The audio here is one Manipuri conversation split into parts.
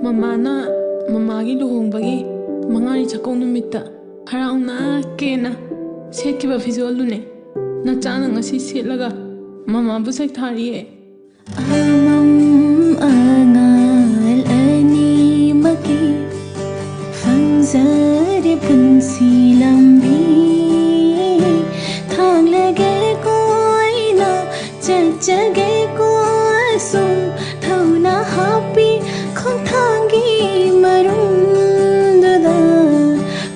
ꯃꯃꯥꯅ ꯃꯃꯥꯒꯤ ꯂꯨꯍꯣꯡꯕꯒꯤ ꯃꯉꯥꯅꯤ ꯆꯥꯛꯀꯧ ꯅꯨꯃꯤꯠꯇ ꯍꯔꯥꯎꯅ ꯀꯦꯅ ꯁꯦꯠꯈꯤꯕ ꯐꯤꯖꯣꯜꯗꯨꯅꯦ ꯅꯆꯥꯅ ꯉꯁꯤ ꯁꯦꯠꯂꯒ ꯃꯃꯥꯕꯨ ꯁꯩꯊꯥꯔꯤꯌꯦ ꯑꯃꯝ ꯑꯉꯥꯜ ꯑꯅꯤꯃꯛꯀꯤ ꯐꯪꯖꯔꯦ ꯄꯨꯟꯁꯤ ꯂꯝꯕꯤ ꯊꯥꯡꯂꯒꯦꯀꯣ ꯑꯩꯅ ꯆꯠꯆꯒꯦꯀꯣ ꯑꯁꯨꯝ ꯊꯧꯅ ꯍꯥꯞꯄꯤ ꯈꯣꯡꯊꯥꯡꯒꯤ ꯃꯔꯨꯝꯗꯨꯗ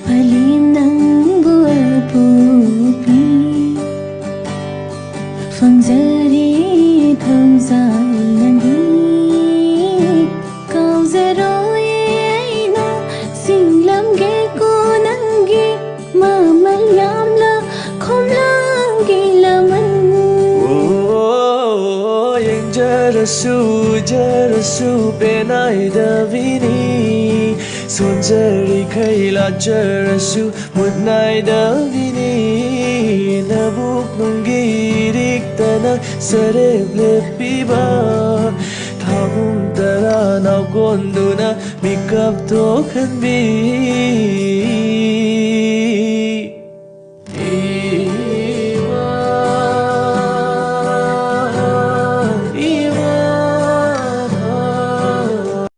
ꯄꯂꯦꯝ ꯅꯪꯕꯨ ꯑꯄꯨꯕꯤ ꯐꯪꯖꯔꯦ ꯊꯧꯖꯥꯜ ꯂꯝꯕꯤ ꯀꯥꯎꯖꯔꯣꯏ ꯑꯩꯅ ꯁꯤꯡꯂꯝꯒꯦꯀꯣ ꯅꯪꯒꯤ ꯃꯃꯜ ꯌꯥꯝꯅ ꯈꯣꯝꯂꯥꯡꯒꯤ ꯂꯃꯟ ꯌꯦꯡꯖꯔꯁꯨ ꯎꯖꯔꯁꯨ ꯄꯦꯟꯅꯥꯏꯗꯕꯤꯅꯤ ꯁꯣꯟꯖꯔꯤꯈꯩ ꯂꯥꯠꯆꯔꯁꯨ ꯃꯨꯠꯅꯥꯏꯗꯕꯤꯅꯤ ꯂꯕꯨꯛ ꯅꯨꯡꯒꯤ ꯏꯔꯤꯛꯇꯅ ꯁꯔꯦꯞ ꯂꯦꯞꯄꯤꯕ ꯊꯥꯍꯨꯝ ꯇꯔꯥ ꯅꯥꯎꯀꯣꯟꯗꯨꯅ ꯃꯤꯀꯞ ꯊꯣꯛꯍꯟꯕꯤ